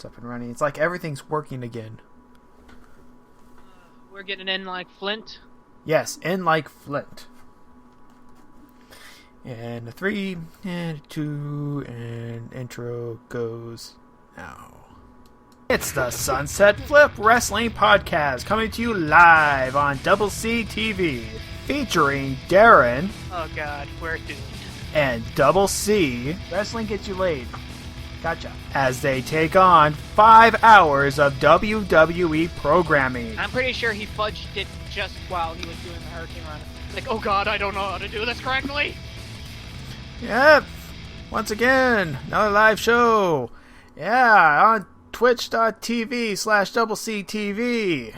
It's up and running. It's like everything's working again. We're getting in like Flint. Yes, in like Flint. And a 3 and a 2 and intro goes now. It's the Sunset Flip Wrestling Podcast coming to you live on Double C TV, featuring Darren. Oh God, we're doomed. And Double C. Wrestling gets you laid. Gotcha. As they take on 5 hours of WWE programming. I'm pretty sure he fudged it just while he was doing the Hurricane Run. Like, oh God, I don't know how to do this correctly. Yep. Once again, another live show. Yeah, on twitch.tv/DoubleCTV.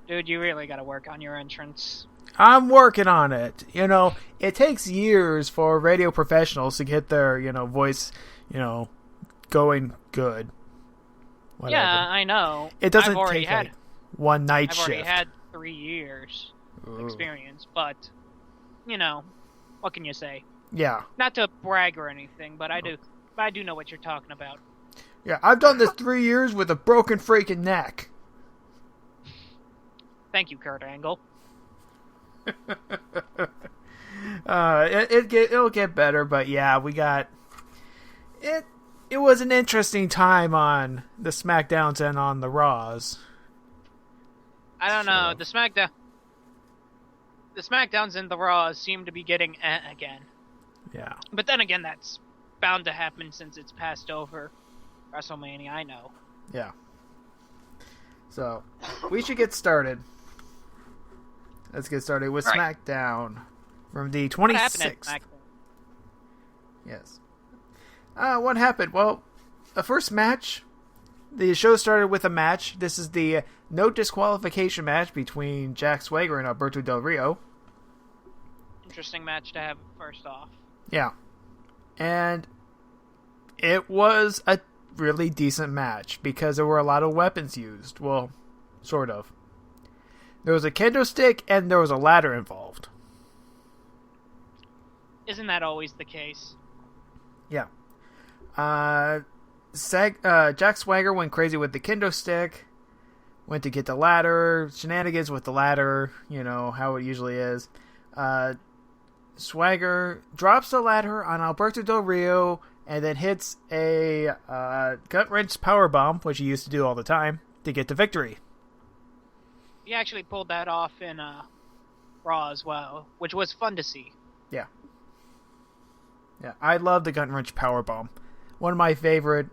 Dude, you really gotta work on your entrance. I'm working on it. You know, it takes years for radio professionals to get their, voice, going good. Whatever. Yeah, I know. It doesn't take like one night shift. I've already had 3 years experience, but, what can you say? Yeah. Not to brag or anything, but I do know what you're talking about. Yeah, I've done this 3 years with a broken freaking neck. Thank you, Kurt Angle. It'll get better, but yeah, we got it. It was an interesting time on the SmackDowns and on the Raws. I don't know. The SmackDowns and the Raws seem to be getting again. Yeah. But then again, that's bound to happen since it's passed over WrestleMania, I know. Yeah. So, we should get started. Let's get started with SmackDown from the 26th. Yes. What happened? Well, the first match, the show started with a match. This is the no disqualification match between Jack Swagger and Alberto Del Rio. Interesting match to have first off. Yeah. And it was a really decent match because there were a lot of weapons used. Well, sort of. There was a kendo stick and there was a ladder involved. Isn't that always the case? Yeah. Jack Swagger went crazy with the kendo stick. Went to get the ladder. Shenanigans with the ladder. You know, how it usually is. Swagger drops the ladder on Alberto Del Rio and then hits a gut-wrench powerbomb, which he used to do all the time, to get the victory. He actually pulled that off in Raw as well, which was fun to see. Yeah. Yeah, I love the gut-wrench powerbomb. One of my favorite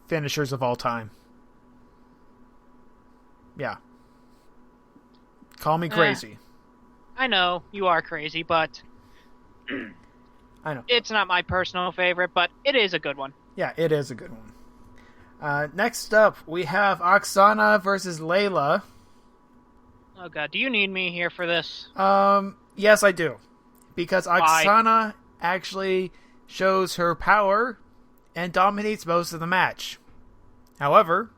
finishers of all time. Yeah. Call me crazy. I know, you are crazy, but I know. It's not my personal favorite, but it is a good one. Yeah, it is a good one. Next up, we have Oksana versus Layla. Oh God, do you need me here for this? Yes, I do. Because Oksana actually shows her power and dominates most of the match. However,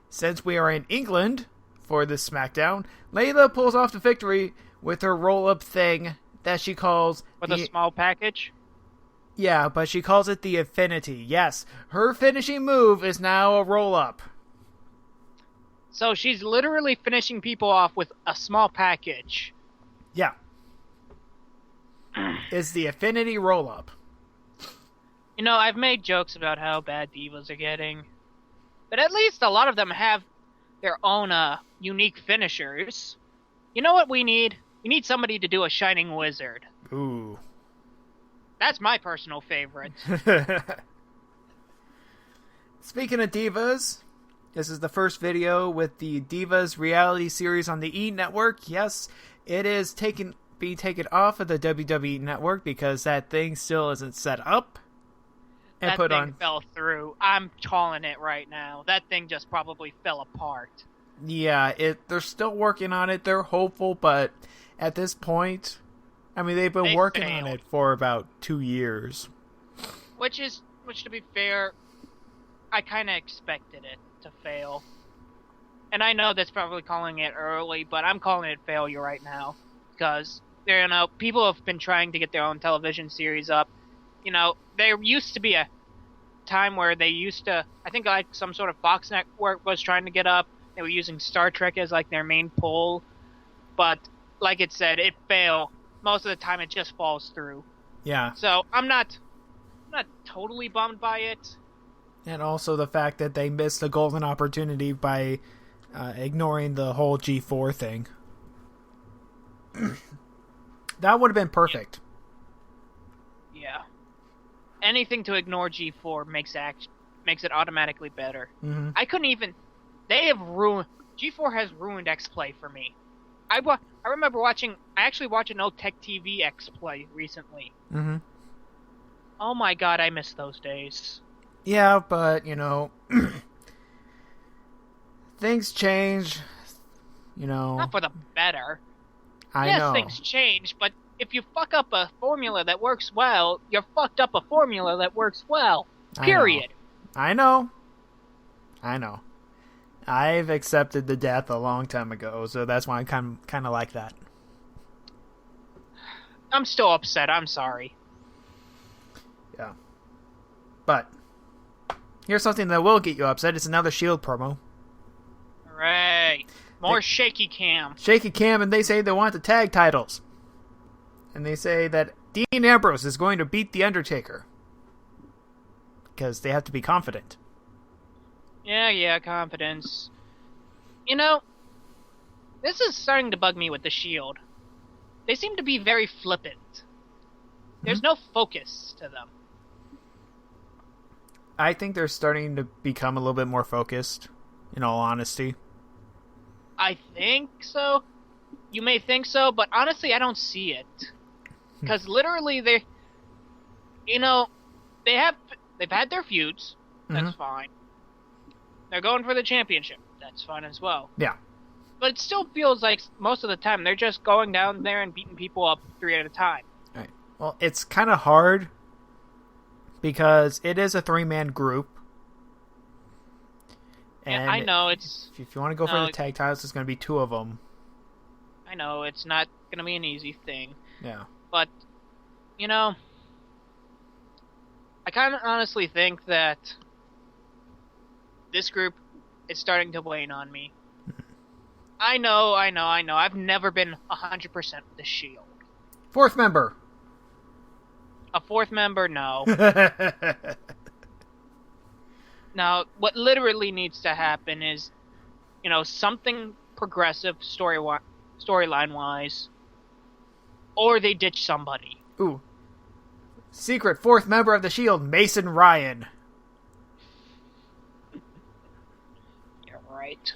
since we are in England for this SmackDown, Layla pulls off the victory with her roll-up thing that she calls... With a small package? Yeah, but she calls it the Affinity. Yes, her finishing move is now a roll-up. So she's literally finishing people off with a small package. Yeah. It's the Affinity roll-up. You know, I've made jokes about how bad divas are getting. But at least a lot of them have their own unique finishers. You know what we need? We need somebody to do a Shining Wizard. Ooh. That's my personal favorite. Speaking of divas, this is the first video with the Divas reality series on the E! Network. Yes, it is being taken off of the WWE Network because that thing still isn't set up. And that thing fell through. I'm calling it right now. That thing just probably fell apart. Yeah, they're still working on it. They're hopeful, but at this point, I mean, they've been working on it for about 2 years. Which, to be fair, I kind of expected it to fail. And I know that's probably calling it early, but I'm calling it failure right now. Because, people have been trying to get their own television series up. You know, there used to be a time where they used to, I think like some sort of Fox network was trying to get up. They were using Star Trek as like their main pull, but like it said, it failed. Most of the time, it just falls through. Yeah. So I'm not totally bummed by it. And also the fact that they missed a golden opportunity by ignoring the whole G4 thing. That would have been perfect. Yeah. Anything to ignore G4 makes it automatically better. Mm-hmm. I couldn't even. They have ruined. G4 has ruined X-Play for me. I remember watching. I actually watched an old Tech TV X-Play recently. Mm-hmm. Oh my god, I miss those days. Yeah, but things change. Not for the better. I know. Things change, but if you fuck up a formula that works well, you're fucked up a formula that works well. Period. I know. I've accepted the death a long time ago, so that's why I kind of like that. I'm still upset. I'm sorry. Yeah. But here's something that will get you upset. It's another Shield promo. Hooray. More shaky cam. Shaky cam, and they say they want the tag titles. And they say that Dean Ambrose is going to beat The Undertaker. Because they have to be confident. Yeah, confidence. This is starting to bug me with the Shield. They seem to be very flippant. There's no focus to them. I think they're starting to become a little bit more focused, in all honesty. I think so. You may think so, but honestly, I don't see it. Because literally, they've had their feuds. That's fine. They're going for the championship. That's fine as well. Yeah. But it still feels like most of the time they're just going down there and beating people up 3 at a time. Right. Well, it's kind of hard because it is a 3-man group. And yeah, I know it's. If you want to go for the tag titles, it's going to be 2 of them. I know it's not going to be an easy thing. Yeah. But, I kind of honestly think that this group is starting to wane on me. I know. I've never been 100% with the Shield. 4th member. A 4th member? No. Now, what literally needs to happen is, something progressive storyline-wise, or they ditch somebody. Ooh. Secret 4th member of the Shield, Mason Ryan. You're right.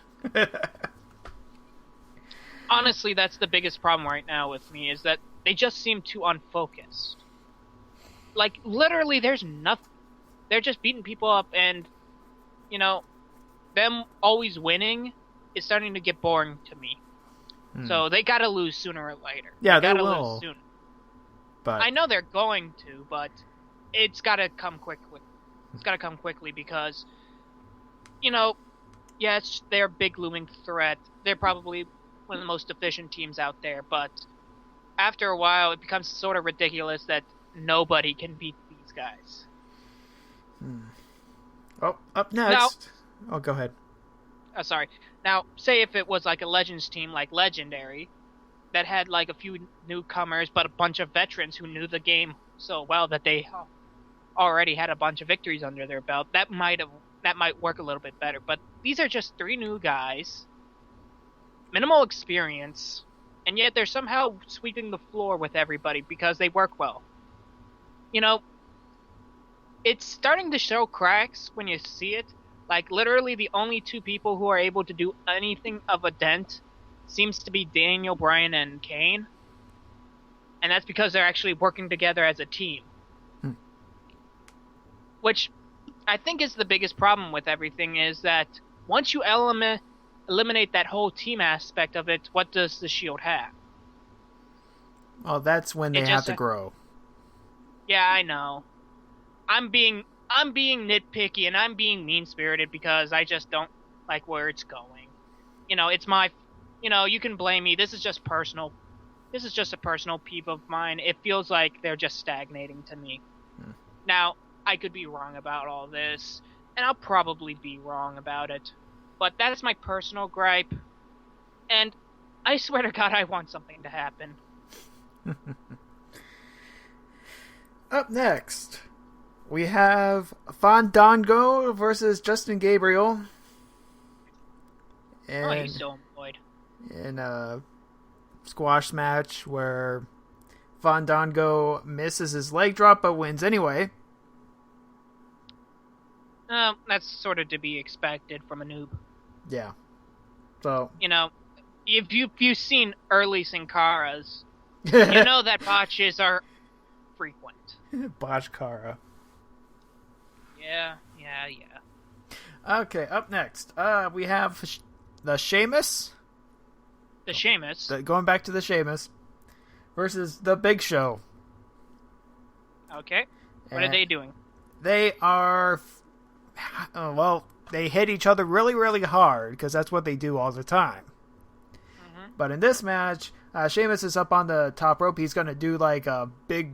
Honestly, that's the biggest problem right now with me, is that they just seem too unfocused. Like, literally, there's nothing. They're just beating people up, and, them always winning is starting to get boring to me. So they gotta lose sooner or later. Yeah, they gotta will. lose soon. But I know they're going to, but it's gotta come quickly. It's gotta come quickly because, yes, they're a big looming threat. They're probably one of the most efficient teams out there, but after a while, it becomes sort of ridiculous that nobody can beat these guys. Oh, up next. Oh, go ahead. Sorry. Now, say if it was like a Legends team like Legendary that had like a few newcomers but a bunch of veterans who knew the game so well that they already had a bunch of victories under their belt, that might work a little bit better. But these are just 3 new guys, minimal experience, and yet they're somehow sweeping the floor with everybody because they work well. It's starting to show cracks when you see it. Like, literally, the only 2 people who are able to do anything of a dent seems to be Daniel Bryan and Kane. And that's because they're actually working together as a team. Which I think is the biggest problem with everything, is that once you eliminate that whole team aspect of it, what does the Shield have? Well, that's when they have to grow. Yeah, I know. I'm being nitpicky and I'm being mean-spirited because I just don't like where it's going. It's my... you can blame me. This is just personal. This is just a personal peeve of mine. It feels like they're just stagnating to me. Now, I could be wrong about all this, and I'll probably be wrong about it. But that's my personal gripe, and I swear to God I want something to happen. Up next, we have Fandango versus Justin Gabriel. He's still employed. In a squash match where Fandango misses his leg drop but wins anyway. That's sort of to be expected from a noob. Yeah. So, if you've seen early Sin Caras, you know that botches are frequent. Botch Cara. Yeah. Okay, up next, we have the Sheamus. The Sheamus. Going back to the Sheamus versus the Big Show. Okay. What are they doing? They are, they hit each other really, really hard because that's what they do all the time. Mm-hmm. But in this match, Sheamus is up on the top rope. He's going to do like a big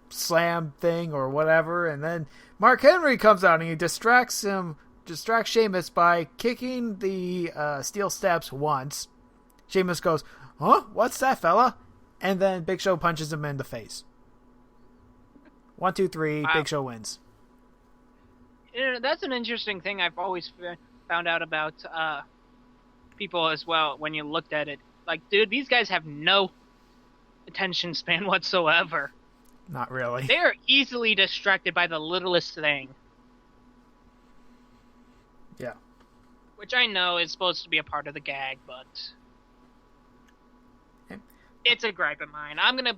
slam thing or whatever, and then Mark Henry comes out and he distracts Sheamus by kicking the steel steps once. Sheamus goes, "Huh? What's that, fella?" And then Big Show punches him in the face. 1, 2, 3, wow. Big Show wins. That's an interesting thing I've always found out about people as well when you looked at it. Like, dude, these guys have no attention span whatsoever. Not really. They are easily distracted by the littlest thing. Yeah. Which I know is supposed to be a part of the gag, but it's a gripe of mine. I'm gonna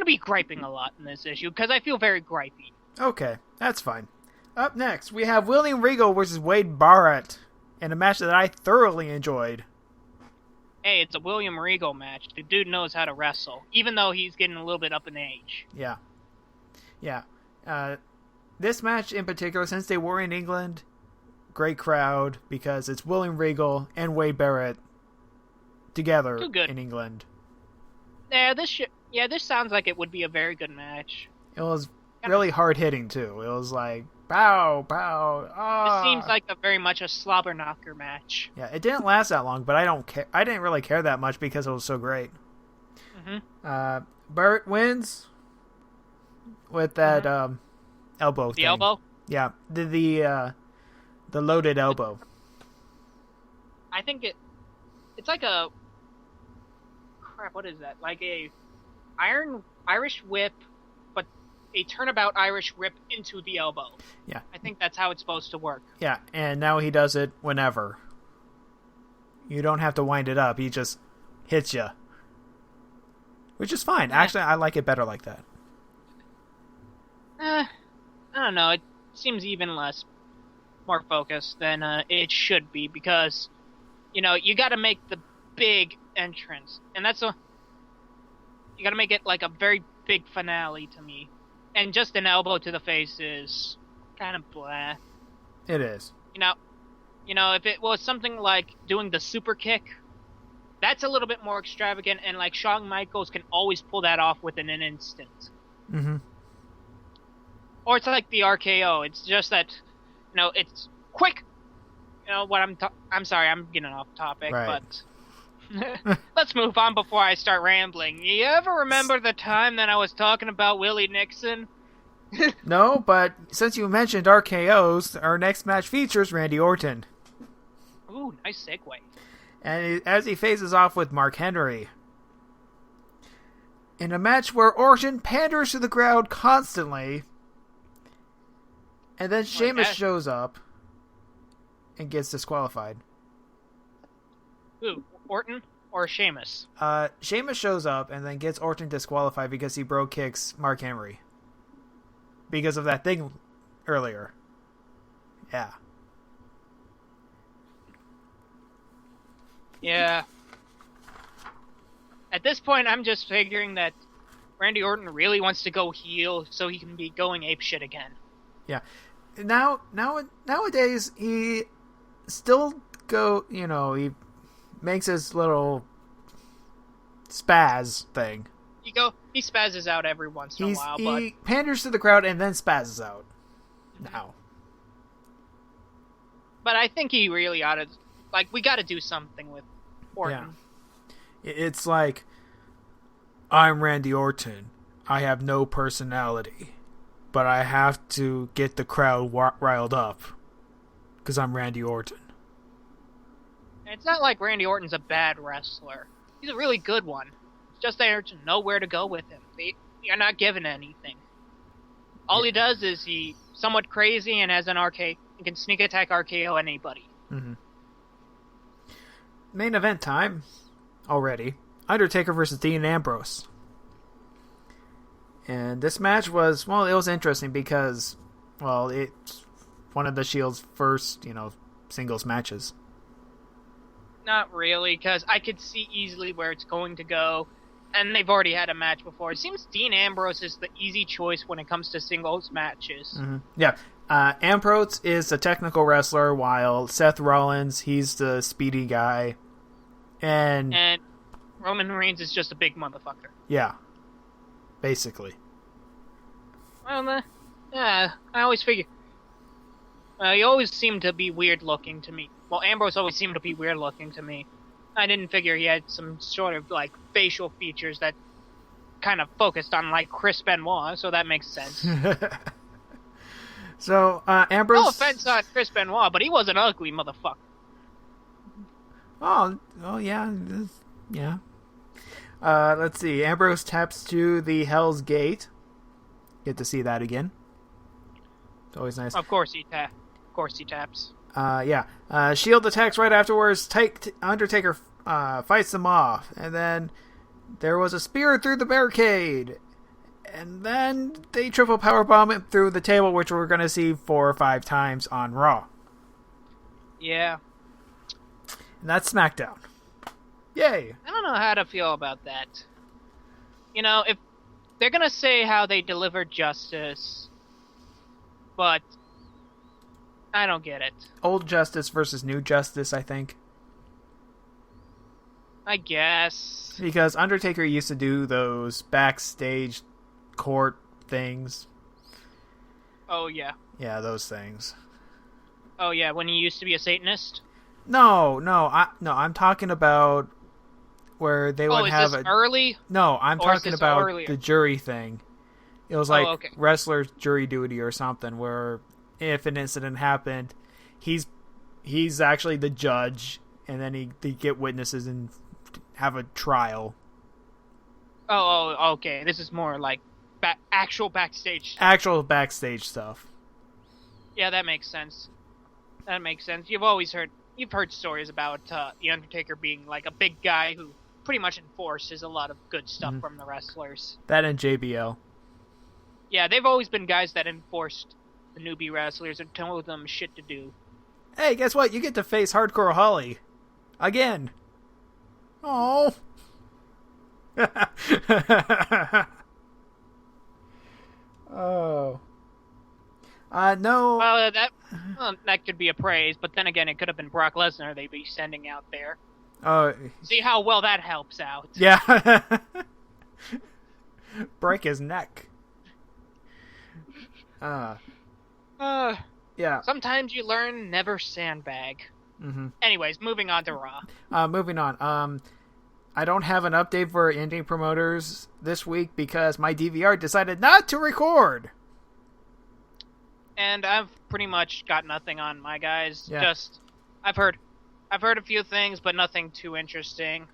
be griping a lot in this issue because I feel very gripey. Okay, that's fine. Up next, we have William Regal versus Wade Barrett in a match that I thoroughly enjoyed. Hey, it's a William Regal match. The dude knows how to wrestle, even though he's getting a little bit up in age. Yeah. This match in particular, since they were in England, great crowd because it's William Regal and Wade Barrett together in England. Yeah, this sounds like it would be a very good match. It was really hard hitting too. It was like pow, pow. Ah. It seems like very much a slobber knocker match. Yeah, it didn't last that long, but I don't care. I didn't really care that much because it was so great. Mm-hmm. Barrett wins with that elbow thing. The elbow? Yeah, the loaded elbow. I think it's like a crap. What is that? Like a Irish whip, but a turnabout Irish whip into the elbow. Yeah, I think that's how it's supposed to work. Yeah, and now he does it whenever. You don't have to wind it up. He just hits you, which is fine. Yeah. Actually, I like it better like that. I don't know. It seems even more focused than it should be because, you got to make the big entrance, and you got to make it like a very big finale to me, and just an elbow to the face is kind of blah. It is. If it was something like doing the super kick, that's a little bit more extravagant, and like Shawn Michaels can always pull that off within an instant. Mm-hmm. Or it's like the RKO. It's just that, it's quick. I'm sorry, I'm getting off topic, right. But let's move on before I start rambling. You ever remember the time that I was talking about Willie Nixon? No, but since you mentioned RKOs, our next match features Randy Orton. Ooh, nice segue. And as he faces off with Mark Henry. In a match where Orton panders to the crowd constantly, and then Sheamus shows up and gets disqualified. Who, Orton or Sheamus? Sheamus shows up and then gets Orton disqualified because he bro kicks Mark Henry. Because of that thing earlier. Yeah. Yeah. At this point, I'm just figuring that Randy Orton really wants to go heel so he can be going apeshit again. Yeah. Nowadays, he still he makes his little spaz thing. He spazzes out every once in a while, but he panders to the crowd and then spazzes out. now. But I think he really ought to... Like, we got to do something with Orton. Yeah. It's like, I'm Randy Orton. I have no personality. But I have to get the crowd riled up. Because I'm Randy Orton. It's not like Randy Orton's a bad wrestler. He's a really good one. It's just there to know where to go with him. You're not given anything. All he does is he's somewhat crazy and has an RK. He can sneak attack RKO anybody. Mm-hmm. Main event time already. Undertaker versus Dean Ambrose. And this match was, well, it was interesting because, well, it's one of the Shield's first, singles matches. Not really, because I could see easily where it's going to go, and they've already had a match before. It seems Dean Ambrose is the easy choice when it comes to singles matches. Mm-hmm. Yeah. Ambrose is a technical wrestler, while Seth Rollins, he's the speedy guy. And Roman Reigns is just a big motherfucker. Yeah. Basically. Well, I always figure... he always seemed to be weird-looking to me. Well, Ambrose always seemed to be weird-looking to me. I didn't figure he had some sort of, facial features that kind of focused on, Chris Benoit, so that makes sense. So, Ambrose... No offense on Chris Benoit, but he was an ugly motherfucker. Oh yeah. Yeah. Let's see. Ambrose taps to the Hell's Gate. Get to see that again. It's always nice. Of course he taps. Yeah. Shield attacks right afterwards. Undertaker fights them off. And then there was a spear through the barricade. And then they triple powerbomb it through the table, which we're going to see 4 or 5 times on Raw. Yeah. And that's SmackDown. Yay! I don't know how to feel about that. If they're going to say how they delivered justice, but I don't get it. Old Justice versus New Justice, I think. I guess. Because Undertaker used to do those backstage court things. Oh, yeah. Yeah, those things. Oh, yeah, when he used to be a Satanist? No, I'm talking about where they would have is this early? No, I'm talking about the jury thing. It was like wrestler's jury duty or something, where if an incident happened, he's actually the judge, and then they get witnesses and have a trial. Oh, okay. This is more like actual backstage stuff. Actual backstage stuff. Yeah, that makes sense. You've heard stories about the Undertaker being like a big guy who pretty much enforces a lot of good stuff from the wrestlers. That and JBL. Yeah, they've always been guys that enforced the newbie wrestlers and told them shit to do. Hey, guess what? You get to face Hardcore Holly. Again. Oh. Oh. No. Well, that could be a praise, but then again, it could have been Brock Lesnar they'd be sending out there. See how well that helps out. Yeah. Break his neck. Yeah. Sometimes you learn never sandbag. Mm-hmm. Anyways, moving on to Raw. Moving on. I don't have an update for indie promoters this week because my DVR decided not to record. And I've pretty much got nothing on my guys. Yeah. Just I've heard a few things, but nothing too interesting.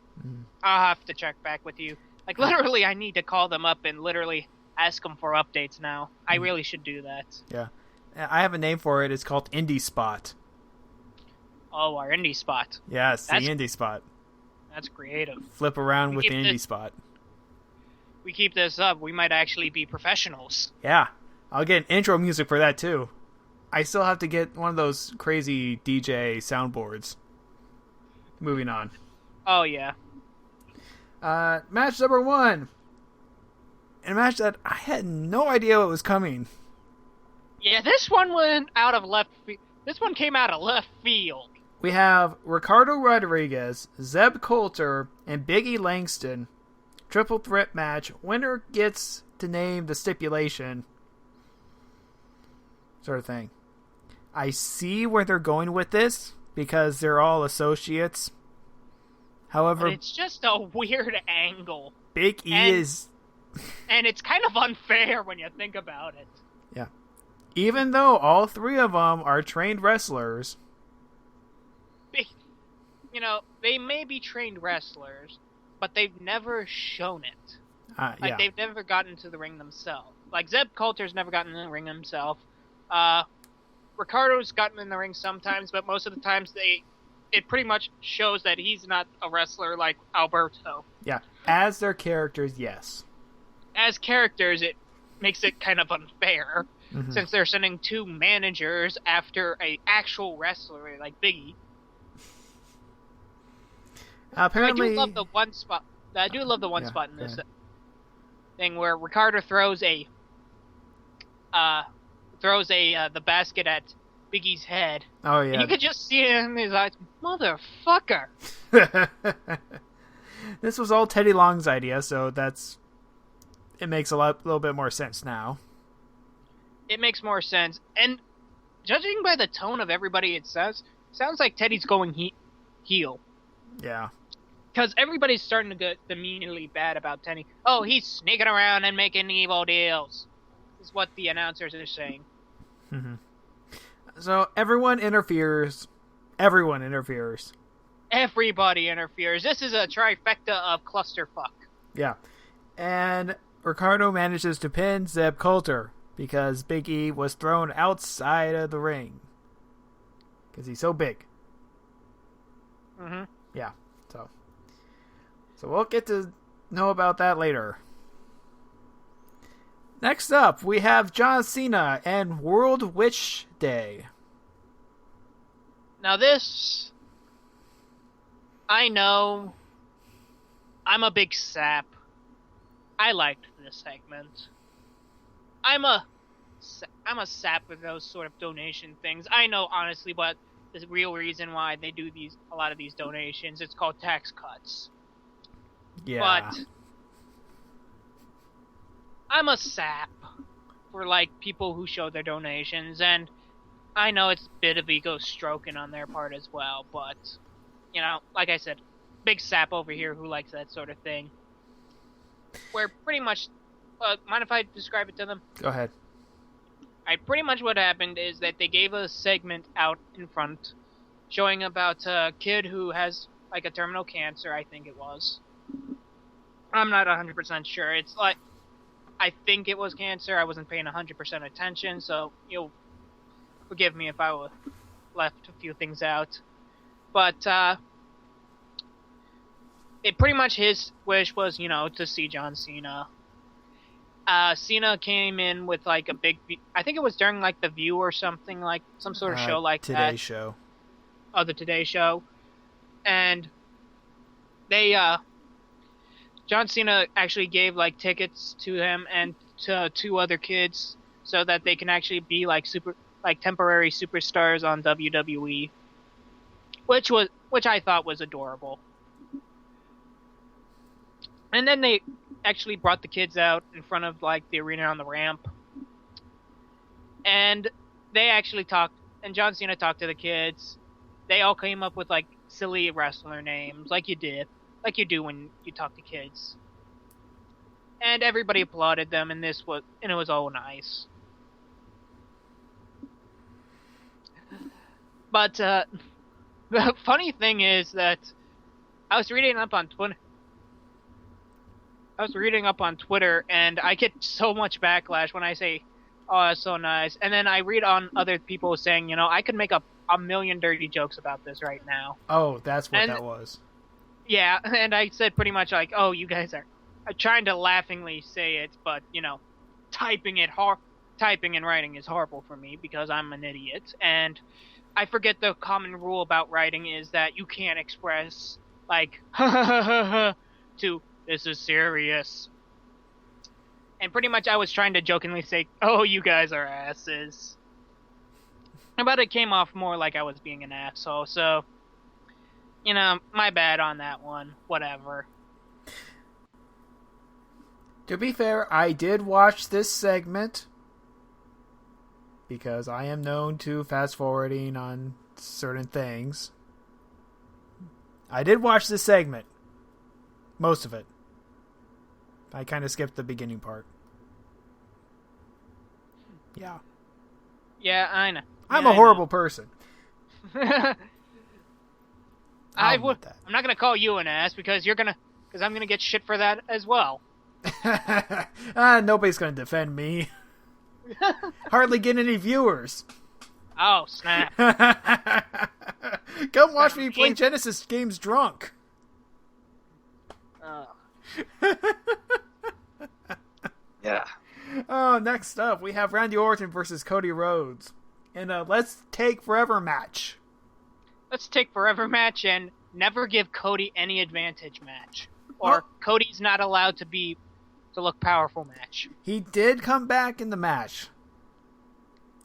I'll have to check back with you. Literally, I need to call them up and literally ask them for updates now. I really should do that. Yeah. I have a name for it. It's called Indie Spot. Oh, our Indie Spot. Yes, the Indie Spot. That's creative. Flip around with the Indie Spot. We keep this up, we might actually be professionals. Yeah. I'll get intro music for that, too. I still have to get one of those crazy DJ soundboards. Moving on. Oh, yeah. Match number 1. A match that I had no idea what was coming. Yeah, this one went out of left field. This one came out of left field. We have Ricardo Rodriguez, Zeb Coulter, and Big E Langston. Triple threat match. Winner gets to name the stipulation. sort of thing. I see where they're going with this because they're all associates. However, but it's just a weird angle. Big E is... And it's kind of unfair when you think about it. Yeah. Even though all three of them are trained wrestlers... You know, they may be trained wrestlers, but they've never shown it. Yeah. They've never gotten to the ring themselves. Like, Zeb Coulter's never gotten in the ring himself. Ricardo's gotten in the ring sometimes, but most of the times it pretty much shows that he's not a wrestler like Alberto. Yeah. As their characters, yes. As characters, it makes it kind of unfair, since they're sending two managers after an actual wrestler like Biggie. Apparently, I do love the one spot. Spot in this thing where Ricardo throws the basket at Biggie's head. Oh yeah. And you could just see it in his eyes, motherfucker. This was all Teddy Long's idea, so it makes a little bit more sense now. It makes more sense, and judging by the tone of everybody, it sounds like Teddy's going heel. Yeah. Because everybody's starting to get immediately bad about Teddy. Oh, he's sneaking around and making evil deals. Is what the announcers are saying. So everyone interferes. Everybody interferes. This is a trifecta of clusterfuck. Yeah. And Ricardo manages to pin Zeb Coulter because Big E was thrown outside of the ring. Because he's so big. Yeah. So we'll get to know about that later. Next up, we have John Cena and World Witch Day. Now this, I know, I'm a big sap. I liked this segment. I'm a sap with those sort of donation things. I know, honestly, but the real reason why they do a lot of these donations, it's called tax cuts. Yeah. But I'm a sap for, like, people who show their donations, and I know it's a bit of ego stroking on their part as well, but, you know, like I said, big sap over here who likes that sort of thing. Where pretty much, mind if I describe it to them? Go ahead. Pretty much what happened is that they gave a segment out in front showing about a kid who has, like, a terminal cancer, I think it was. I'm not 100% sure. It's like, I think it was cancer. I wasn't paying 100% attention, so you'll forgive me if I left a few things out. But, it pretty much his wish was, you know, to see John Cena. Cena came in with, like, a big... I think it was during, like, The View or something, like, some sort of show like that. Today Show. Oh, the Today Show. And they, John Cena actually gave, like, tickets to him and to two other kids so that they can actually be, like, temporary superstars on WWE. Which I thought was adorable. And then they actually brought the kids out in front of, like, the arena on the ramp. And they actually talked, and John Cena talked to the kids. They all came up with, like, silly wrestler names, like you do when you talk to kids. And everybody applauded them, and it was all nice. But, the funny thing is that I was reading up on Twitter, and I get so much backlash when I say, oh, that's so nice. And then I read on other people saying, you know, I could make a million dirty jokes about this right now. Oh, that's what that was. Yeah, and I said pretty much like, oh, you guys are trying to laughingly say it, but, you know, typing and writing is horrible for me because I'm an idiot. And I forget the common rule about writing is that you can't express, like, to... this is serious. And pretty much I was trying to jokingly say, oh, you guys are asses. But it came off more like I was being an asshole, so, you know, my bad on that one. Whatever. To be fair, I did watch this segment. because I am known to fast forwarding on certain things. I did watch this segment. Most of it. I kind of skipped the beginning part. Yeah. Yeah, I know. I'm a horrible person. I'm not gonna call you an ass because I'm gonna get shit for that as well. Nobody's gonna defend me. Hardly get any viewers. Oh, snap. Come watch me play Genesis games drunk. Yeah. Oh, next up, we have Randy Orton versus Cody Rhodes in a Let's Take Forever match. Let's Take Forever match and never give Cody any advantage match. Or Cody's not allowed to look powerful match. He did come back in the match.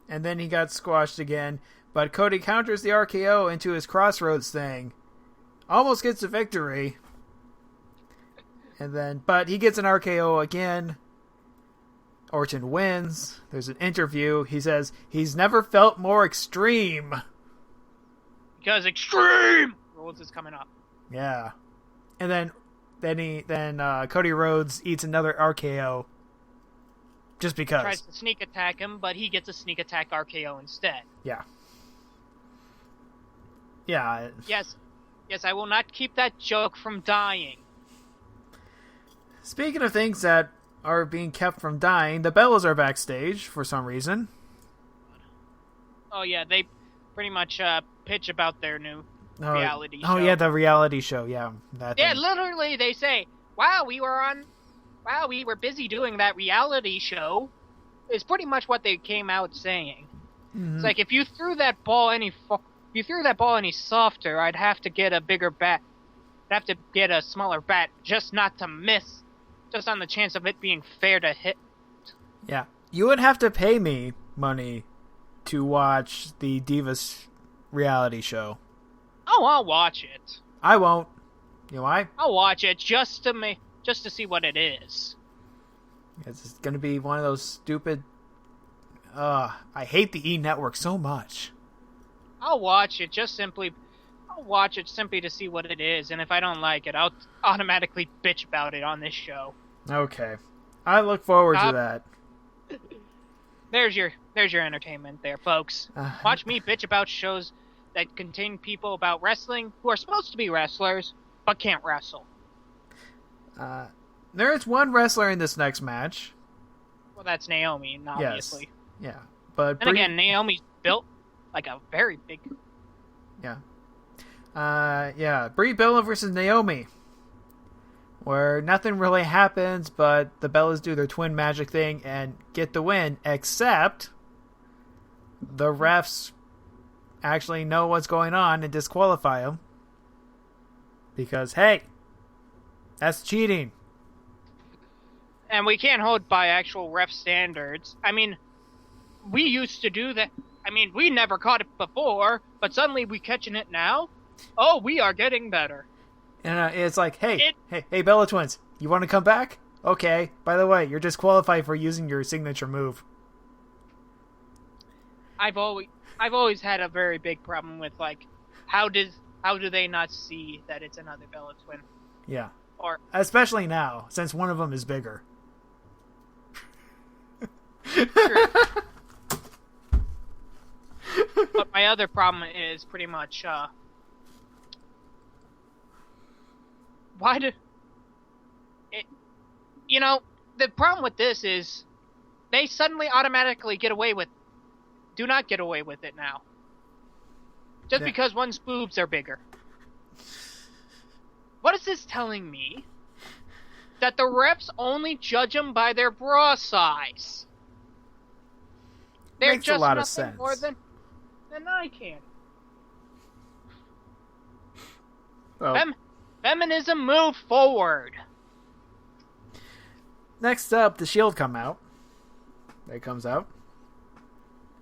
And then he got squashed again. But Cody counters the RKO into his Crossroads thing. Almost gets a victory. But he gets an RKO again. Orton wins. There's an interview. He says he's never felt more extreme. Because Extreme Rules is coming up. Yeah. And then Cody Rhodes eats another RKO. Just because. Tries to sneak attack him, but he gets a sneak attack RKO instead. Yeah. Yeah. Yes, I will not keep that joke from dying. Speaking of things that are being kept from dying, the Bellas are backstage for some reason. Oh yeah, they pretty much pitch about their new reality show. Oh yeah, the reality show, yeah. Literally they say, wow, we were busy doing that reality show. Is pretty much what they came out saying. Mm-hmm. It's like, if you threw that ball any softer, I'd have to get a bigger bat. I'd have to get a smaller bat just not to miss. Just on the chance of it being fair to hit. Yeah. You would have to pay me money to watch the Divas reality show. Oh, I'll watch it. I won't. You know why? I'll watch it just to see what it is. It's going to be one of those stupid... I hate the E! Network so much. I'll watch it simply to see what it is, and if I don't like it, I'll automatically bitch about it on this show. Okay. I look forward to that. There's your entertainment there, folks. Watch me bitch about shows that contain people about wrestling who are supposed to be wrestlers, but can't wrestle. There is one wrestler in this next match. Well, that's Naomi, obviously. Yes. Yeah. But again, Naomi's built like a very big... Yeah. Brie Bella versus Naomi. Where nothing really happens, but the Bellas do their twin magic thing and get the win, except the refs actually know what's going on and disqualify them. Because, hey, that's cheating. And we can't hold by actual ref standards. I mean, we used to do that. I mean, we never caught it before, but suddenly we catching it now? Oh, we are getting better. And it's like, hey, Bella Twins, you want to come back? Okay. By the way, you're disqualified for using your signature move. I've always had a very big problem with, like, how do they not see that it's another Bella Twin? Yeah. Or especially now, since one of them is bigger. True. But my other problem is pretty much, why do... the problem with this is they suddenly automatically do not get away with it now. Just because one's boobs are bigger. What is this telling me? That the refs only judge them by their bra size. They're Makes just a lot nothing of sense. more than I can. Oh. Feminism move forward. Next up, the Shield come out. They comes out.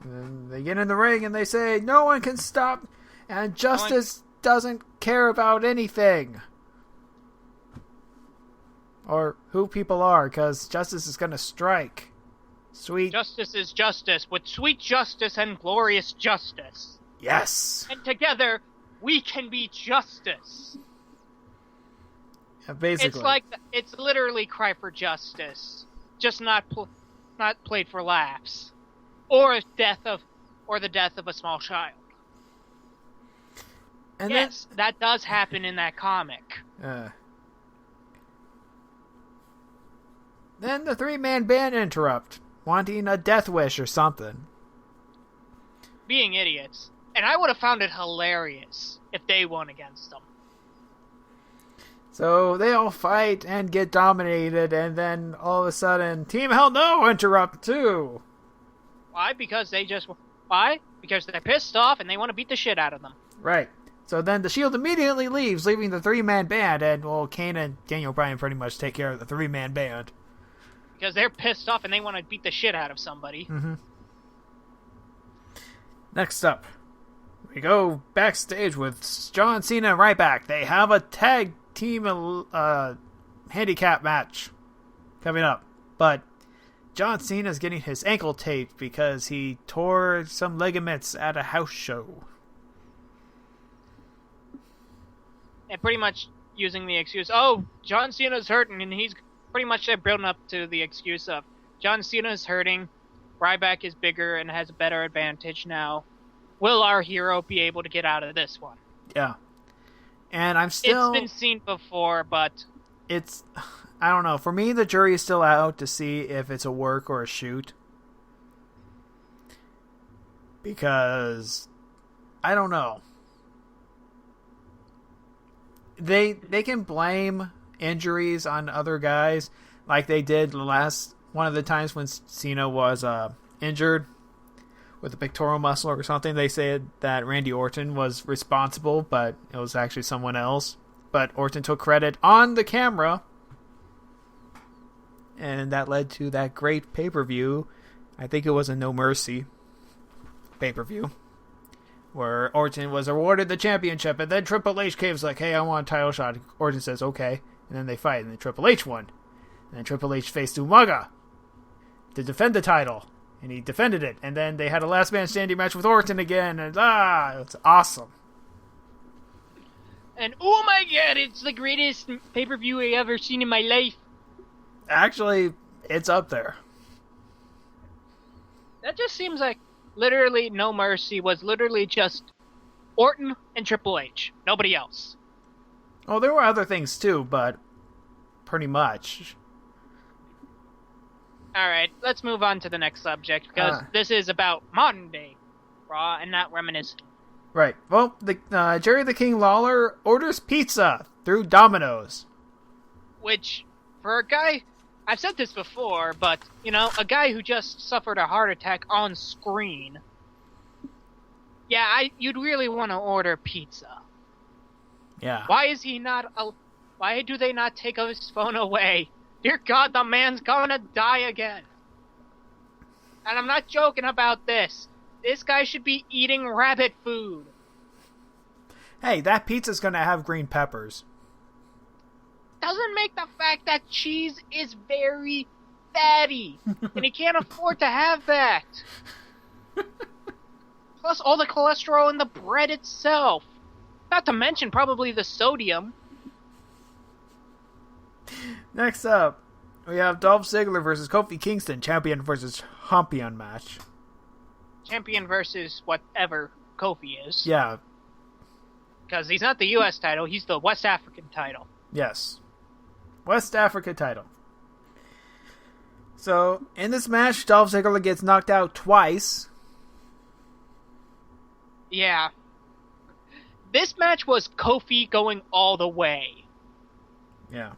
And then they get in the ring and they say, no one can stop, and Justice doesn't care about anything. Or who people are, because Justice is going to strike. Sweet. Justice is justice, with sweet justice and glorious justice. Yes. And together, we can be justice. Yeah, basically. It's literally Cry for Justice, just not played for laughs, or the death of a small child. And yes, that does happen in that comic. Then the three-man band interrupt, wanting a death wish or something. Being idiots. And I would have found it hilarious if they won against them. So they all fight and get dominated, and then all of a sudden, Team Hell No interrupt too. Why? Because they're pissed off and they want to beat the shit out of them. Right. So then the Shield immediately leaves, leaving the three-man band, and Kane and Daniel Bryan pretty much take care of the three-man band. Because they're pissed off and they want to beat the shit out of somebody. Mm-hmm. Next up, we go backstage with John Cena and Ryback. They have a tag team handicap match coming up, but John Cena's getting his ankle taped because he tore some ligaments at a house show. And pretty much using the excuse, oh, John Cena's hurting, and he's pretty much building up to the excuse of John Cena's hurting, Ryback is bigger and has a better advantage now. Will our hero be able to get out of this one? Yeah. And It's been seen before, but I don't know. For me, the jury is still out to see if it's a work or a shoot. Because I don't know. They can blame injuries on other guys, like they did one of the times when Cena was injured with a pectoral muscle or something. They said that Randy Orton was responsible, but it was actually someone else. But Orton took credit on the camera, and that led to that great pay-per-view. I think it was a No Mercy pay-per-view, where Orton was awarded the championship, and then Triple H caves like, hey, I want a title shot. Orton says, okay. And then they fight, and then Triple H won. And then Triple H faced Umaga to defend the title, and he defended it. And then they had a last man standing match with Orton again, and it's awesome. And oh my god, it's the greatest pay-per-view I ever seen in my life. Actually, it's up there. That just seems like literally No Mercy was literally just Orton and Triple H. Nobody else. Oh, there were other things too, but pretty much. Alright, let's move on to the next subject, because this is about modern day Raw and not reminiscent. Right. Well, Jerry the King Lawler orders pizza through Domino's. Which, for a guy, I've said this before, but, a guy who just suffered a heart attack on screen, you'd really want to order pizza. Yeah. Why do they not take his phone away? Dear God, the man's gonna die again. And I'm not joking about this. This guy should be eating rabbit food. Hey, that pizza's gonna have green peppers. Doesn't make the fact that cheese is very fatty. And he can't afford to have that. Plus all the cholesterol in the bread itself. Not to mention probably the sodium. Next up, we have Dolph Ziggler versus Kofi Kingston, champion versus champion match. Champion versus whatever Kofi is. Yeah. Because he's not the U.S. title, he's the West African title. Yes. West Africa title. So, in this match, Dolph Ziggler gets knocked out twice. Yeah. This match was Kofi going all the way. Yeah.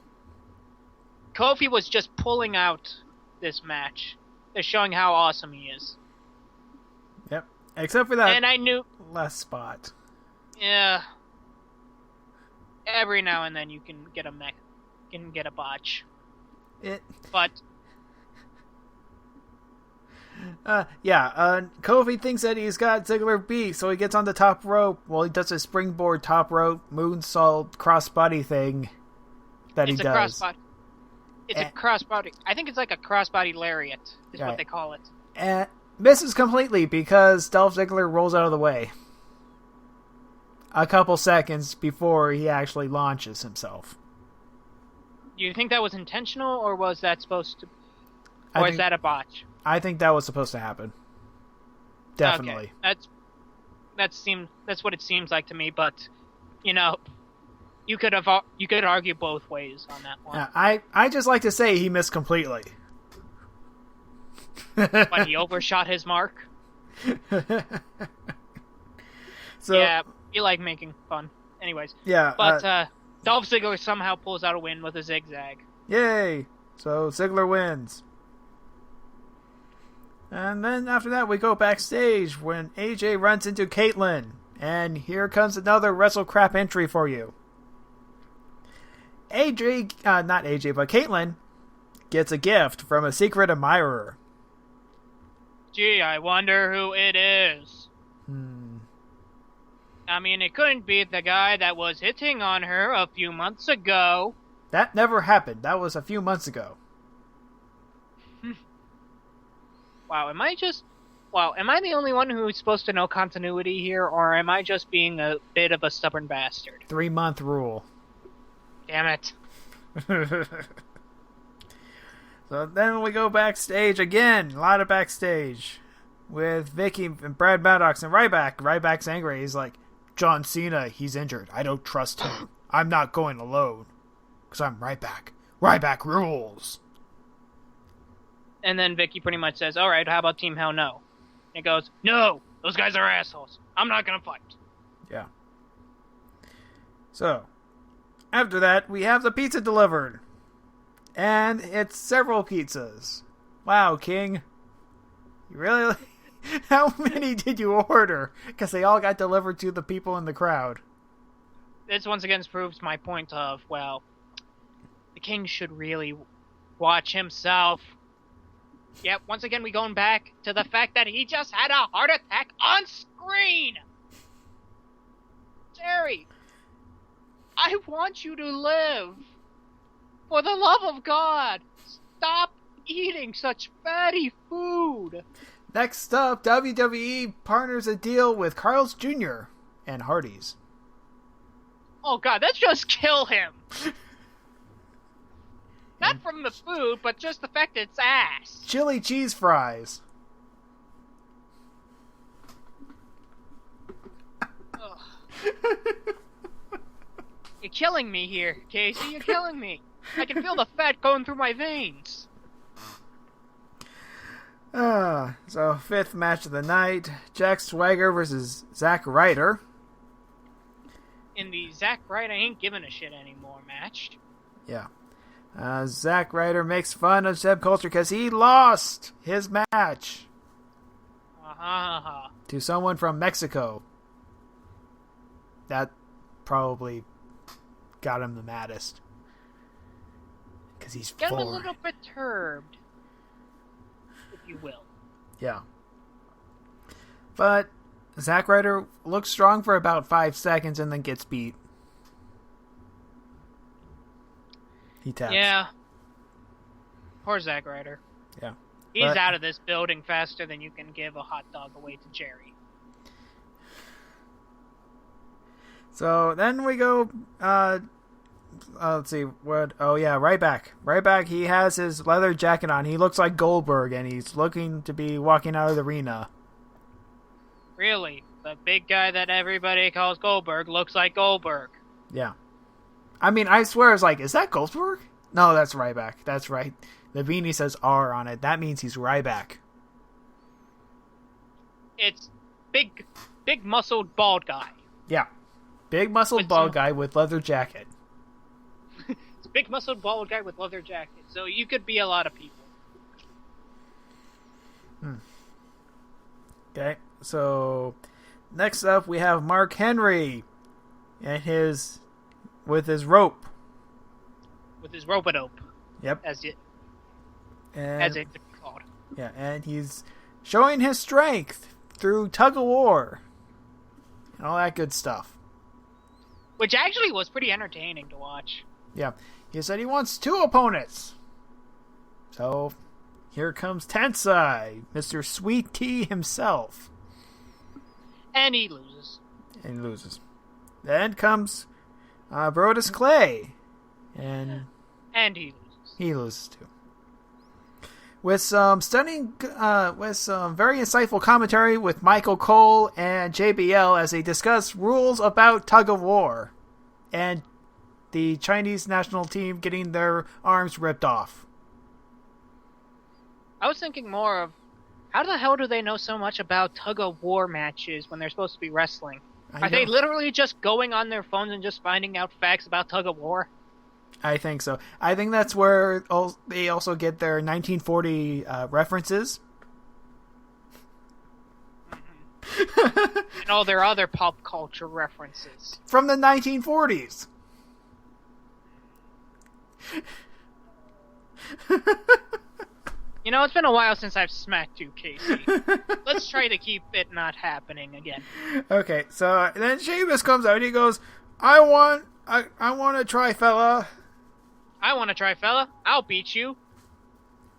Kofi was just pulling out this match. They're showing how awesome he is. Yep. Except for that and I knew last spot. Yeah. Every now and then you can get a botch. But Kofi thinks that he's got Ziggler beat, so he gets on the top rope. Well, he does a springboard top rope moonsault crossbody thing that he does. It's a crossbody. I think it's like a crossbody lariat, is what they call it. And misses completely because Dolph Ziggler rolls out of the way a couple seconds before he actually launches himself. Do you think that was intentional, or was that supposed to... Or is that a botch? I think that was supposed to happen. Definitely. Okay. That's what it seems like to me, but, you could argue both ways on that one. I just like to say he missed completely. But he overshot his mark? So, yeah, you like making fun. Anyways. Yeah. But Dolph Ziggler somehow pulls out a win with a zigzag. Yay! So Ziggler wins. And then after that we go backstage when AJ runs into Caitlyn. And here comes another Wrestle Crap entry for you. Not AJ, but Caitlyn gets a gift from a secret admirer. Gee, I wonder who it is. I mean, it couldn't be the guy that was hitting on her a few months ago. That never happened. That was a few months ago. Wow, am I the only one who's supposed to know continuity here, or am I just being a bit of a stubborn bastard? 3-month rule. Damn it. So then we go backstage again. A lot of backstage. With Vicky and Brad Maddox and Ryback. Ryback's angry. He's like, John Cena, he's injured. I don't trust him. I'm not going alone. Because I'm Ryback. Ryback rules. And then Vicky pretty much says, alright, how about Team Hell No? And he goes, no! Those guys are assholes. I'm not gonna fight. Yeah. So, after that, we have the pizza delivered. And it's several pizzas. Wow, King. You really... How many did you order? Because they all got delivered to the people in the crowd. This once again proves my point of, well, the King should really watch himself. Yep, once again we going back to the fact that he just had a heart attack on screen! Jerry, I want you to live. For the love of God, stop eating such fatty food. Next up, WWE partners a deal with Carl's Jr. and Hardy's. Oh God, let's just kill him. Not from the food, but just the fact that it's ass. Chili cheese fries. You're killing me here, Casey. You're killing me. I can feel the fat going through my veins. So fifth match of the night, Jack Swagger versus Zack Ryder. In the Zack Ryder ain't giving a shit anymore match. Yeah. Zack Ryder makes fun of Zeb Coulter because he lost his match to someone from Mexico. That probably got him the maddest. Because he's got him a little perturbed, if you will. Yeah. But Zack Ryder looks strong for about 5 seconds and then gets beat. He taps. Yeah. Poor Zack Ryder. Yeah. He's out of this building faster than you can give a hot dog away to Jerry. So then we go, let's see, Ryback. Ryback, he has his leather jacket on. He looks like Goldberg, and he's looking to be walking out of the arena. Really? The big guy that everybody calls Goldberg looks like Goldberg. Yeah. I mean, I swear, it's like, is that Goldberg? No, that's Ryback. That's right. The beanie says R on it. That means he's Ryback. It's big muscled bald guy. Yeah. Big muscled bald guy with leather jacket. It's big muscled bald guy with leather jacket. So you could be a lot of people. Okay. So next up we have Mark Henry and with his rope. With his rope-a-dope. Yep. As it's called. Yeah, and he's showing his strength through tug-of-war. And all that good stuff. Which actually was pretty entertaining to watch. Yeah. He said he wants 2 opponents. So, here comes Tensai, Mr. Sweet Tea himself. And he loses. Then comes Brodus Clay. And he loses. He loses too. With some very insightful commentary with Michael Cole and JBL as they discuss rules about tug of war. And the Chinese national team getting their arms ripped off. I was thinking more of, how the hell do they know so much about tug-of-war matches when they're supposed to be wrestling? Are they literally just going on their phones and just finding out facts about tug-of-war? I think so. I think that's where they also get their 1940 references. And all their other pop culture references. From the 1940s. You know, it's been a while since I've smacked you, Casey. Let's try to keep it not happening again. Okay, so then Sheamus comes out and he goes, I want a try, fella. I want a try, fella. I'll beat you.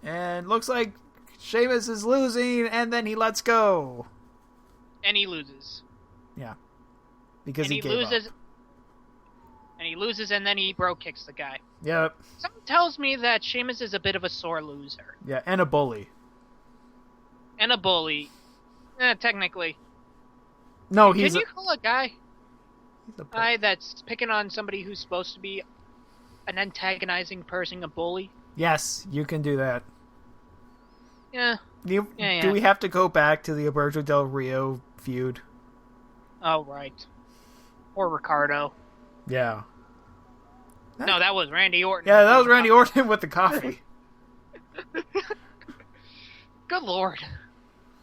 And looks like Sheamus is losing, and then he lets go. And he loses. Yeah. Because he loses. gave up. And he loses, and then he kicks the guy. Yep. Something tells me that Sheamus is a bit of a sore loser. Yeah, and a bully. Technically. No, Can you call a guy that's picking on somebody who's supposed to be an antagonizing person a bully? Yes, you can do that. Yeah. Do we have to go back to the Alberto Del Rio feud? Oh, right. Or Ricardo. Yeah. No, that was Randy Orton. Yeah, that was Randy Orton with the coffee. Good lord.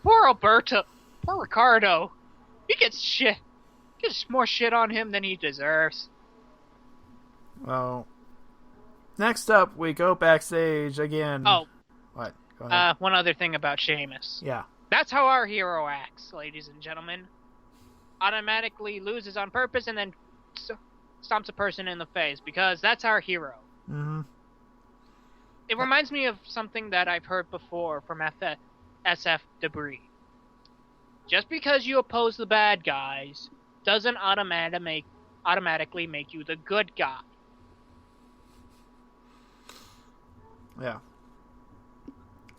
Poor Alberto. Poor Ricardo. He gets shit. Gets more shit on him than he deserves. Well, next up, we go backstage again. Oh. What? Go ahead. One other thing about Sheamus. Yeah. That's how our hero acts, ladies and gentlemen. Automatically loses on purpose and then stomps a person in the face, because that's our hero. Mm-hmm. It reminds me of something that I've heard before from SF Debris. Just because you oppose the bad guys doesn't automatically make you the good guy. Yeah.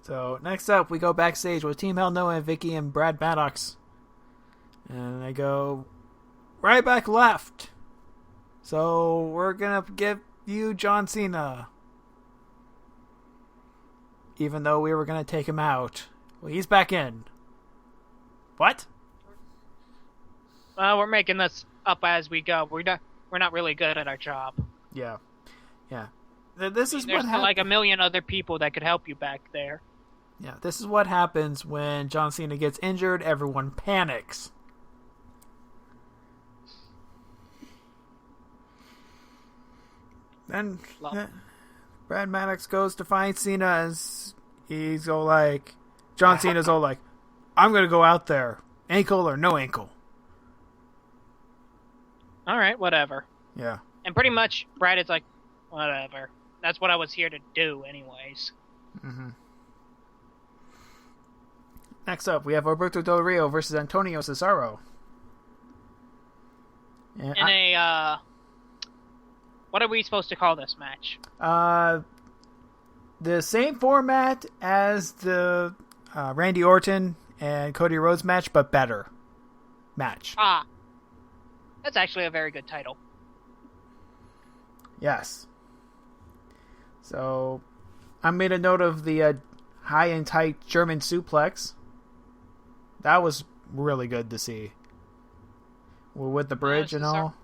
So, next up, we go backstage with Team Hell No and Vicky and Brad Maddox. And they go, Ryback left. So, we're gonna give you John Cena. Even though we were gonna take him out. Well, he's back in. What? Well, we're making this up as we go. We're not really good at our job. Yeah. Yeah. This is what happens. There's like a million other people that could help you back there. Yeah, this is what happens when John Cena gets injured. Everyone panics. Then Brad Maddox goes to find Cena as he's all like, John Cena's all like, I'm going to go out there. Ankle or no ankle. Alright, whatever. Yeah. And pretty much Brad is like, whatever. That's what I was here to do anyways. Mm-hmm. Next up, we have Alberto Del Rio versus Antonio Cesaro. And what are we supposed to call this match? The same format as the Randy Orton and Cody Rhodes match, but better match. That's actually a very good title. Yes. So, I made a note of the high and tight German suplex. That was really good to see. With the bridge and all.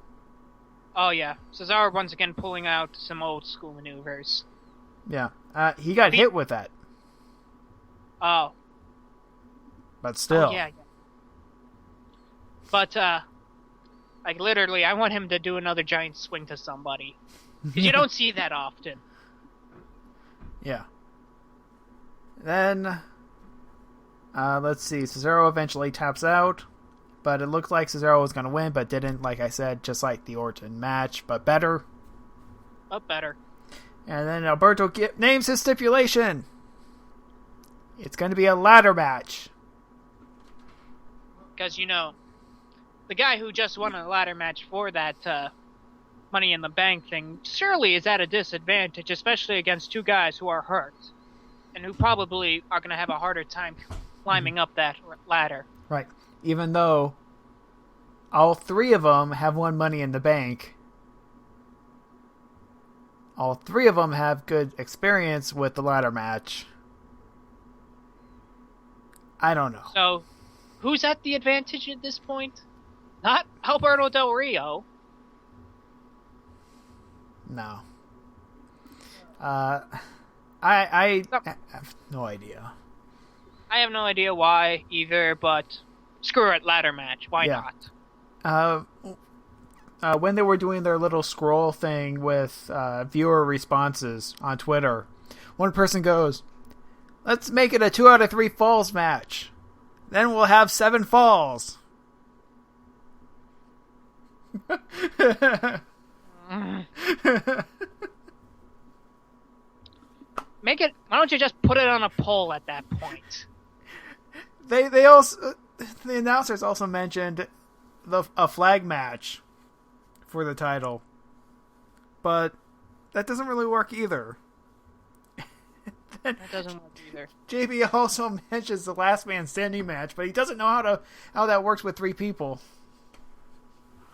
Oh, yeah. Cesaro once again pulling out some old school maneuvers. Yeah. He got hit with that. Oh. But still. Oh, yeah. But, like, literally, I want him to do another giant swing to somebody. Because you don't see that often. Yeah. Then, let's see. Cesaro eventually taps out. But it looked like Cesaro was going to win, but didn't, like I said, just like the Orton match, but better. But better. And then Alberto names his stipulation. It's going to be a ladder match. Because, the guy who just won a ladder match for that Money in the Bank thing surely is at a disadvantage, especially against two guys who are hurt and who probably are going to have a harder time climbing up that ladder. Right. Even though all three of them have won Money in the Bank, all three of them have good experience with the ladder match. I don't know. So, who's at the advantage at this point? Not Alberto Del Rio. No. I have no idea. I have no idea why either, but screw it, ladder match. Why not? When they were doing their little scroll thing with viewer responses on Twitter, one person goes, "Let's make it a 2 out of 3 falls match. Then we'll have 7 falls." Make it. Why don't you just put it on a poll at that point? They also, the announcers also mentioned a flag match for the title, but that doesn't really work either. That doesn't work either. JB also mentions the last man standing match, but he doesn't know how that works with 3 people.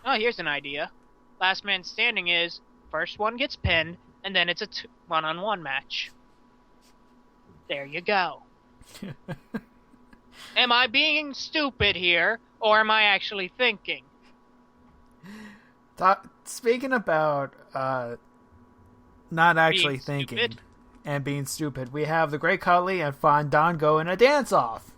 Oh, here's an idea. Last man standing is first one gets pinned, and then it's a 1-on-1 match. There you go. Am I being stupid here, or am I actually thinking? Speaking about not actually being thinking stupid. And being stupid, we have the Great Khali and Fandango in a dance-off.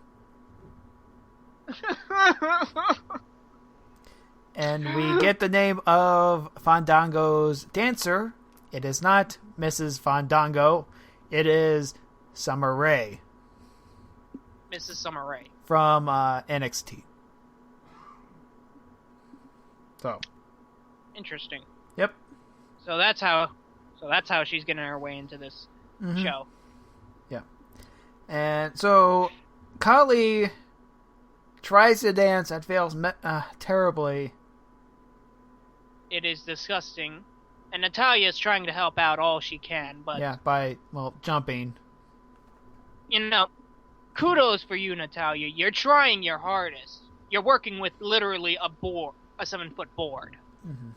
And we get the name of Fandango's dancer. It is not Mrs. Fandango. It is Summer Rae. Mrs. Summer Rae. From NXT. So. Interesting. Yep. So that's how she's getting her way into this show. Yeah. And so Khali tries to dance and fails terribly. It is disgusting. And Natalya is trying to help out all she can, but... Yeah, by, jumping. Kudos for you, Natalya. You're trying your hardest. You're working with literally a 7-foot board. Mm-hmm.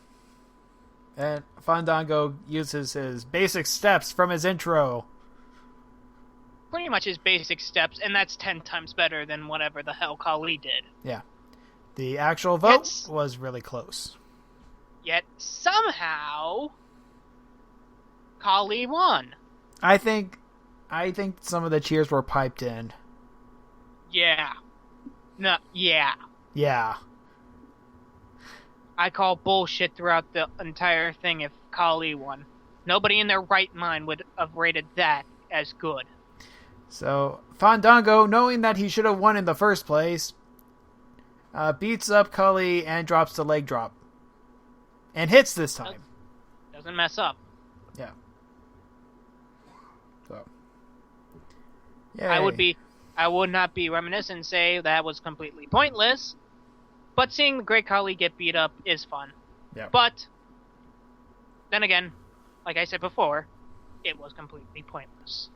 And Fandango uses his basic steps from his intro. Pretty much his basic steps, and that's 10 times better than whatever the hell Khali did. Yeah. The actual vote was really close. Yet, somehow, Khali won. I think some of the cheers were piped in. Yeah. No, yeah. Yeah. I call bullshit throughout the entire thing if Khali won. Nobody in their right mind would have rated that as good. So, Fandango, knowing that he should have won in the first place, beats up Khali and drops the leg drop. And hits this time. Doesn't mess up. Yeah. So. Yay. I would not be reminiscent and say that was completely pointless, but seeing the Great Khali get beat up is fun. Yeah. But, then again, like I said before, it was completely pointless.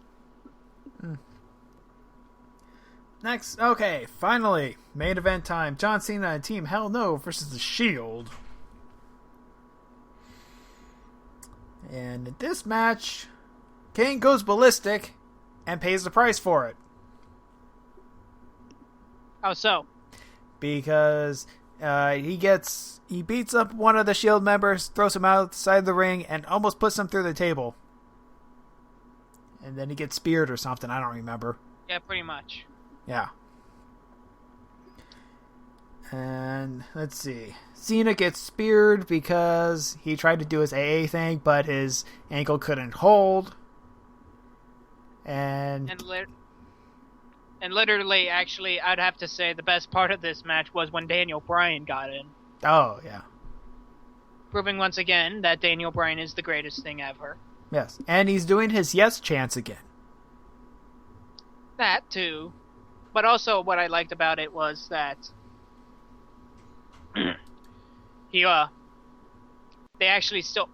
Next, okay, finally, main event time. John Cena and Team Hell No versus The Shield. And in this match, Kane goes ballistic and pays the price for it. How so? Because he beats up one of the Shield members, throws him outside the ring, and almost puts him through the table. And then he gets speared or something, I don't remember. Yeah, pretty much. Yeah. And let's see. Cena gets speared because he tried to do his AA thing, but his ankle couldn't hold. And literally, actually, I'd have to say the best part of this match was when Daniel Bryan got in. Oh, yeah. Proving once again that Daniel Bryan is the greatest thing ever. Yes, and he's doing his yes chants again. That too. But also what I liked about it was that they actually still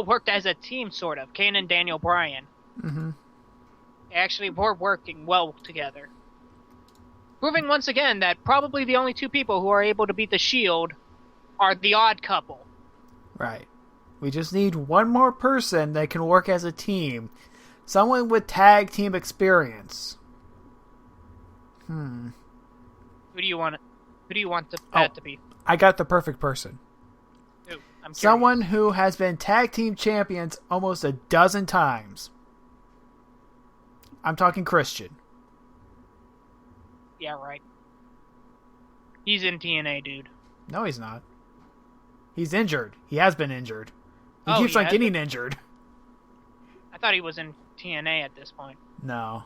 worked as a team, sort of. Kane and Daniel Bryan. Mm-hmm. They actually were working well together. Proving once again that probably the only two people who are able to beat the Shield are the odd couple. Right. We just need one more person that can work as a team. Someone with tag team experience. Who do you want that to be? I got the perfect person. Who? I'm curious. Someone who has been tag team champions almost a dozen times. I'm talking Christian. Yeah, right. He's in TNA, dude. No, he's not. He's injured. He has been injured. He keeps on getting injured. I thought he was in TNA at this point. No.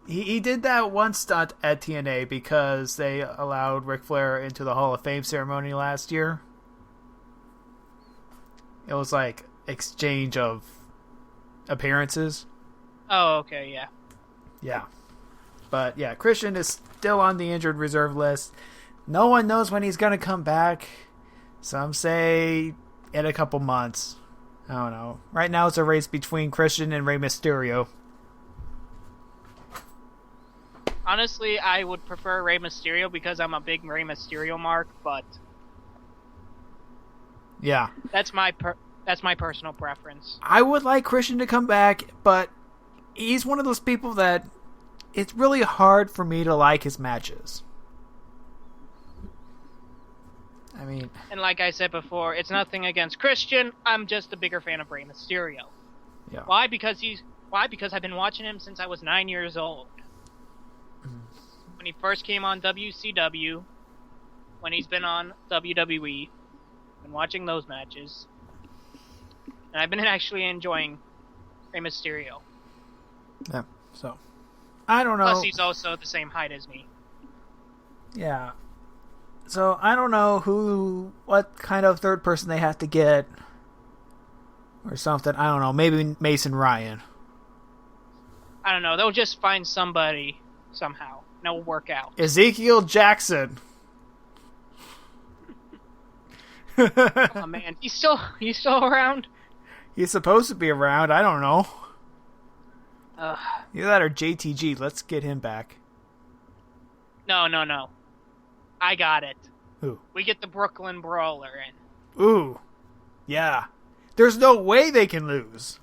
He did that one stunt at TNA because they allowed Ric Flair into the Hall of Fame ceremony last year. It was like exchange of appearances. Oh, okay, yeah. Yeah. But yeah, Christian is still on the injured reserve list. No one knows when he's going to come back. Some say in a couple months. I don't know. Right now it's a race between Christian and Rey Mysterio. Honestly, I would prefer Rey Mysterio because I'm a big Rey Mysterio mark, but yeah, that's my personal preference. I would like Christian to come back, but he's one of those people that it's really hard for me to like his matches. I mean, and like I said before, it's nothing against Christian. I'm just a bigger fan of Rey Mysterio. Yeah. Why? Because I've been watching him since I was 9 years old. When he first came on WCW, when he's been on WWE, been watching those matches, and I've been actually enjoying Rey Mysterio. Yeah. So, I don't know. Plus, he's also the same height as me. Yeah. So, I don't know what kind of third person they have to get. Or something. I don't know. Maybe Mason Ryan. I don't know. They'll just find somebody somehow. And it'll work out. Ezekiel Jackson. Oh, man. He's still around? He's supposed to be around. I don't know. Ugh. Either that or JTG. Let's get him back. No. I got it. Who? We get the Brooklyn Brawler in. Ooh. Yeah. There's no way they can lose.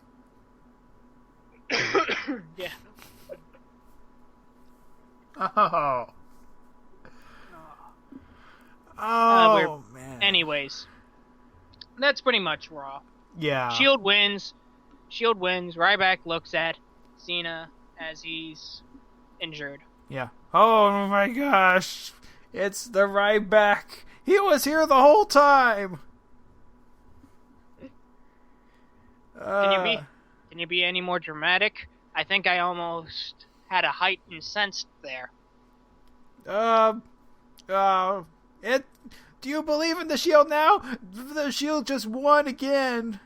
Yeah. Oh, man. Anyways. That's pretty much Raw. Yeah. Shield wins. Ryback looks at Cena as he's injured. Yeah. Oh, my gosh. It's the Ryback. He was here the whole time. Can you be any more dramatic? I think I almost had a heightened sense there. Do you believe in the Shield now? The Shield just won again.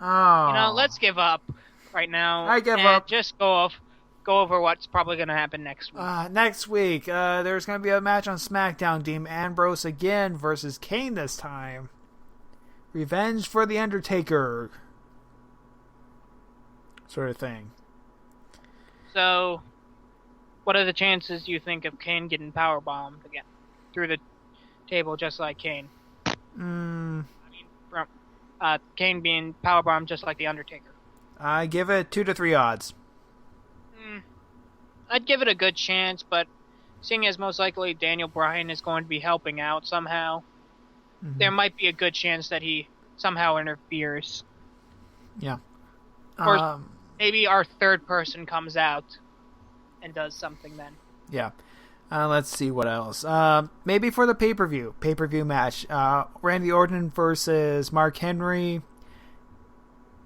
Let's give up right now. I give up. Just go over what's probably going to happen next week. Next week, there's going to be a match on SmackDown. Dean Ambrose again versus Kane this time. Revenge for the Undertaker. Sort of thing. So, what are the chances you think of Kane getting powerbombed again? Through the table just like Kane? Kane being powerbombed just like the Undertaker. I give it 2 to 3 odds. I'd give it a good chance, but seeing as most likely Daniel Bryan is going to be helping out somehow, there might be a good chance that he somehow interferes. Yeah. Or maybe our third person comes out and does something then. Yeah. Let's see what else. Maybe for the pay-per-view match. Randy Orton versus Mark Henry.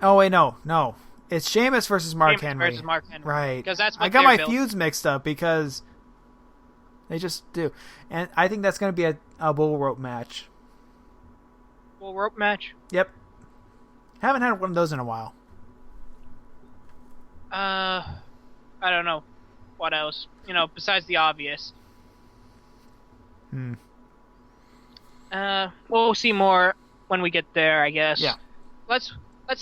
Oh, wait, no. It's Sheamus versus Mark Henry. Versus Mark Henry. Right. Because that's what I got my built. feuds mixed up because they just do. And I think that's going to be a bull rope match. Bull rope match? Yep. Haven't had one of those in a while. I don't know. What else? Besides the obvious. We'll see more when we get there, I guess. Yeah. Let's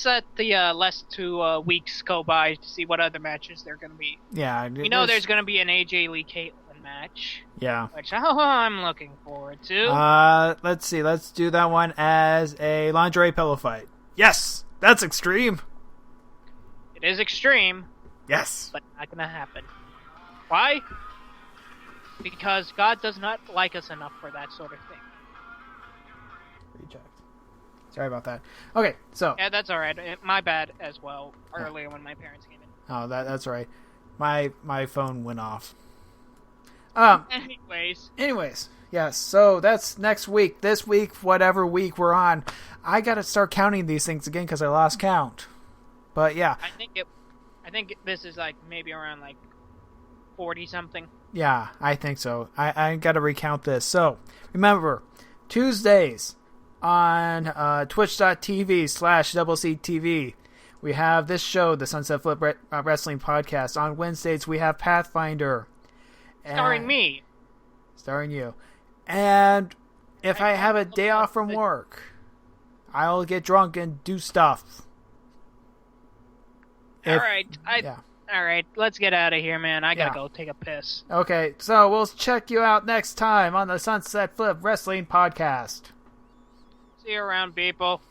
let the last 2 weeks go by to see what other matches there are going to be. Yeah. There's going to be an AJ Lee Caitlyn match. Yeah. Which I'm looking forward to. Let's see. Let's do that one as a lingerie pillow fight. Yes! That's extreme! It is extreme. Yes! But not going to happen. Why? Because God does not like us enough for that sort of thing. Reject. Sorry about that. Okay, so... Yeah, that's alright. My bad as well, earlier when my parents came in. Oh, that's right. My phone went off. Anyways, yes, so that's next week. This week, whatever week we're on, I gotta start counting these things again because I lost count. But yeah. I think this is maybe around 40-something. Yeah, I think so. I gotta recount this. So, remember, Tuesdays on twitch.tv/CTV, we have this show, the Sunset Flip Wrestling Podcast. On Wednesdays, we have Pathfinder. Starring me. Starring you. And if I have a day off from work, I'll get drunk and do stuff. Alright, let's get out of here, man. I gotta go take a piss. Okay, so we'll check you out next time on the Sunset Flip Wrestling Podcast. See you around, people.